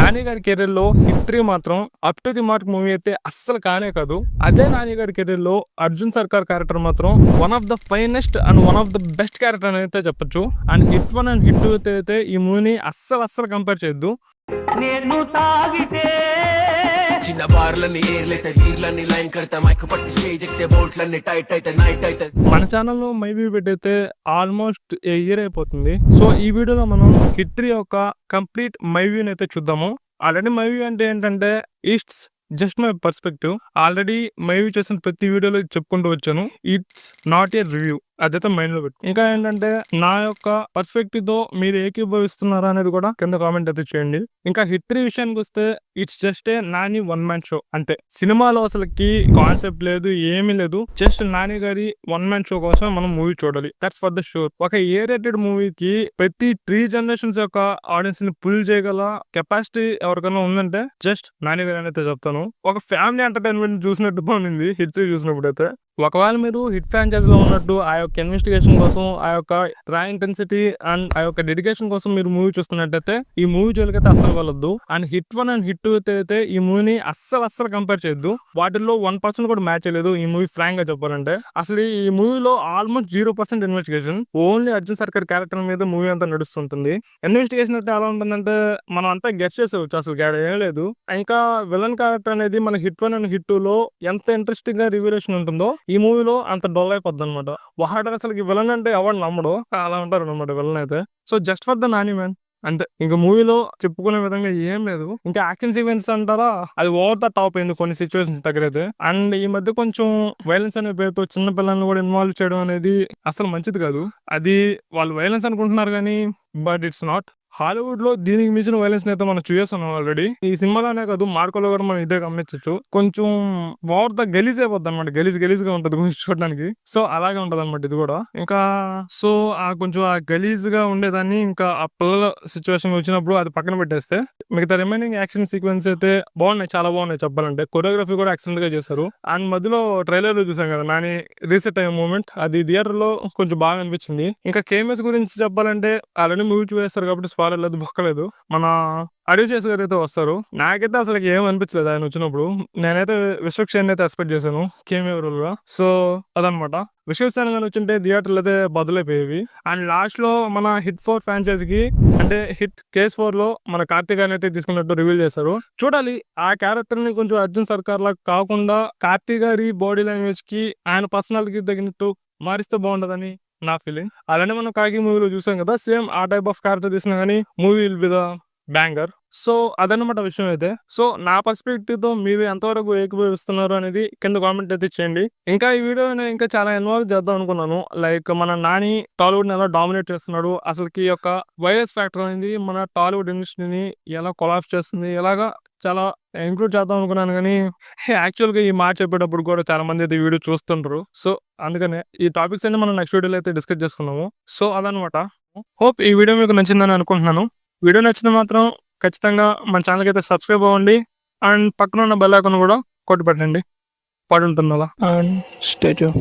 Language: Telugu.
నాని గారి కెరీర్ లో హిట్ 3 మాత్రం up to the mark movie అయితే అస్సలు కానే కాదు. అదే నాని గారి కెరీర్ లో అర్జున్ సర్కార్ క్యారెక్టర్ మాత్రం one of the finest and one of the best character అని అయితే చెప్పొచ్చు. అండ్ హిట్ 1 అండ్ హిట్ 2 అయితే ఈ మూవీని అస్సలు కంపేర్ చేయొద్దు. నేను తాగితే చిన్న బార్లని ఏర్లైతే వీర్లని లైన్ కడతా మైక్ పట్టి స్టేజ్ ఎక్కితే బోల్ట్లన్నీ టైట్ అయితే నైట్ అయితే. మన ఛానల్లో మైవీ పెట్టయితే ఆల్మోస్ట్ ఏ ఇయర్ అయిపోతుంది. సో ఈ వీడియోలో మనం హిట్ 3 యొక్క కంప్లీట్ మైవ్యూని అయితే చూద్దాము. ఆల్రెడీ మైవ్యూ అంటే ఏంటంటే it's just my perspective. Already my view చేసిన ప్రతి వీడియోలో చెప్పుకుంటూ వచ్చాను. ఇట్స్ నాట్ ఏ రివ్యూ, అదైతే మైండ్ లో పెట్టు. ఇంకా ఏంటంటే నా యొక్క పర్స్పెక్టివ్ తో మీరు ఏకీభవిస్తున్నారా అనేది కూడా కింద కామెంట్ అయితే చేయండి. ఇంకా హిట్ 3 విషయానికి వస్తే it's just a Nani one man show అంతే. సినిమాలో అసలుకి కాన్సెప్ట్ లేదు, ఏమీ లేదు. జస్ట్ నాని గారి వన్ మ్యాన్ షో కోసం మనం మూవీ చూడాలి. That's for the sure. ఒక ఏ రేటెడ్ మూవీకి ప్రతి 3 జనరేషన్స్ యొక్క ఆడియన్స్ ని పుల్ చేయగల కెపాసిటీ ఎవరికైనా ఉందంటే జస్ట్ నాని గారి అయితే చెప్తాను. ఒక ఫ్యామిలీ ఎంటర్టైన్మెంట్ చూసినట్టు బాగుంది హిట్ 3 చూసినప్పుడు అయితే. ఒకవేళ మీరు హిట్ ఫ్రాంచైజ్ లో ఉన్నట్టు ఆ యొక్క ఇన్వెస్టిగేషన్ కోసం, ఆ యొక్క రా ఇంటెన్సిటీ అండ్ ఆ యొక్క డెడికేషన్ కోసం మీరు మూవీ చూస్తున్నట్టయితే ఈ మూవీ జోలికైతే అస్సలు వెళ్ళొద్దు. అండ్ హిట్ 1 అండ్ హిట్ 2 అయితే ఈ మూవీని అస్సలు కంపేర్ చేయొద్దు. వాటిల్లో 1% కూడా మ్యాచ్ అయ్యలేదు ఈ మూవీ. ఫ్రాంక్ గా చెప్పాలంటే అసలు ఈ మూవీలో ఆల్మోస్ట్ 0% ఇన్వెస్టిగేషన్. ఓన్లీ అర్జున్ సర్కార్ క్యారెక్టర్ మీద మూవీ అంతా నడుస్తుంటుంది. ఇన్వెస్టిగేషన్ అయితే ఎలా ఉంటుందంటే మనం అంతా గెస్ట్ చేసేవచ్చు, అసలు ఏం లేదు. ఇంకా విలన్ క్యారెక్టర్ అనేది మన హిట్ 1 అండ్ హిట్ 2 లో ఎంత ఇంట్రెస్టింగ్ గా రివల్యూషన్ ఉంటుందో ఈ మూవీలో అంత డొల్ అయిపోద్ది అనమాట. వాడు అసలు విలన్ అంటే ఎవరు నమ్మడు, అలా ఉంటారు అనమాట విలన్ అయితే. So just for the Nani man అంతే. ఇంకా మూవీలో చెప్పుకునే విధంగా ఏం లేదు. ఇంకా యాక్షన్ సీక్వెన్స్ అంటారా, అది ఓవర్ ద టాప్ అయింది కొన్ని సిచ్యువేషన్స్ దగ్గర అయితే. అండ్ ఈ మధ్య కొంచెం వైలెన్స్ అనే పేరుతో చిన్న పిల్లల్ని కూడా ఇన్వాల్వ్ చేయడం అనేది అసలు మంచిది కాదు. అది వాళ్ళు వైలెన్స్ అనుకుంటున్నారు కానీ బట్ ఇట్స్ నాట్. హాలీవుడ్ లో దీనికి మించిన వైలెన్స్ అయితే మనం చూస్తున్నాం ఆల్రెడీ. ఈ సినిమాలోనే కాదు, మార్కోలో కూడా మనం ఇదే గమనించచ్చు. కొంచెం ఓవర్ ద గలీజ్ అయిపోద్ది అనమాట. గలీజ్గా ఉంటది కొంచెం చూడడానికి. సో అలాగే ఉంటది అనమాట ఇది కూడా. ఇంకా సో ఆ కొంచెం ఆ గలీజ్ గా ఉండేదాన్ని ఇంకా ఆ పిల్లల సిచ్యువేషన్ వచ్చినప్పుడు అది పక్కన పెట్టేస్తే మిగతా రిమైనింగ్ యాక్షన్ సీక్వెన్స్ అయితే బాగున్నాయి, చాలా బాగున్నాయి చెప్పాలంటే. కొరియోగ్రఫీ కూడా ఎక్సలెంట్ గా చేశారు. అండ్ మధ్యలో ట్రైలర్ లో చూసాం కదా నాని రీసెట్ అయ్యే మూమెంట్, అది థియేటర్ లో కొంచెం బాగా అనిపించింది. ఇంకా కేఎంఎస్ గురించి చెప్పాలంటే ఆల్రెడీ మూవీ చూసేస్తారు కాబట్టి లేదు బొక్కలేదు. మన అడివి చేసి గారు అయితే వస్తారు. నాకైతే అసలు ఏం అనిపించలేదు ఆయన వచ్చినప్పుడు. నేనైతే విశ్వక్షేణ్ అయితే ఎక్స్పెక్ట్ చేశాను కేమియో రోల్ గా. సో అదనమాట. విశ్వక్షేణ్ గారు వచ్చింటే థియేటర్లు అయితే బదులైపోయేవి. అండ్ లాస్ట్ లో మన హిట్ 4 ఫ్రాంచైజ్ కి అంటే హిట్ కేస్ 4 లో మన కార్తీక్ గారిని అయితే తీసుకున్నట్టు రివీల్ చేశారు. చూడాలి ఆ క్యారెక్టర్ ని కొంచెం అర్జున్ సర్కార్ లా కాకుండా కార్తీక్ గారి బాడీ లాంగ్వేజ్ కి ఆయన పర్సనాలిటీకి తగినట్టు మారిస్తే బాగుంటదని నా ఫీలింగ్. అలానే మనం కాకి మూవీలో చూసాం కదా, సేమ్ ఆ టైప్ ఆఫ్ క్యారెక్టర్ తీసినా కానీ movie will be the banger. So అదనమాట విషయం అయితే. సో నా పర్స్పెక్టివ్ తో మీరు ఎంతవరకు ఏకీభవిస్తున్నారు అనేది కింద కామెంట్ అయితే చేయండి. ఇంకా ఈ వీడియో ఇంకా చాలా ఇన్వాల్వ్ చేద్దాం అనుకున్నాను. లైక్ మన నాని టాలీవుడ్ ని ఎలా డామినేట్ చేస్తున్నాడు, అసలుకి ఈ యొక్క వైరస్ ఫ్యాక్టర్ అనేది మన టాలీవుడ్ ఇండస్ట్రీని ఎలా కొలాప్స్ చేస్తుంది, ఎలాగా చాలా ఇంక్లూడ్ చేద్దాం అనుకున్నాను. కానీ యాక్చువల్గా ఈ మాట చెప్పేటప్పుడు కూడా చాలా మంది అయితే వీడియో చూస్తుంటారు. సో అందుకనే ఈ టాపిక్స్ అన్ని మనం నెక్స్ట్ వీడియోలో అయితే డిస్కస్ చేసుకున్నాము. సో అదనమాట. హోప్ ఈ వీడియో మీకు నచ్చిందని అనుకుంటున్నాను. వీడియో నచ్చితే మాత్రం ఖచ్చితంగా మన ఛానల్కి అయితే సబ్స్క్రైబ్ అవ్వండి. అండ్ పక్కన ఉన్న బెల్ ఐకాన్ కూడా కొట్టి పెట్టండి. పడి ఉంటుంది అలా. And stay tune.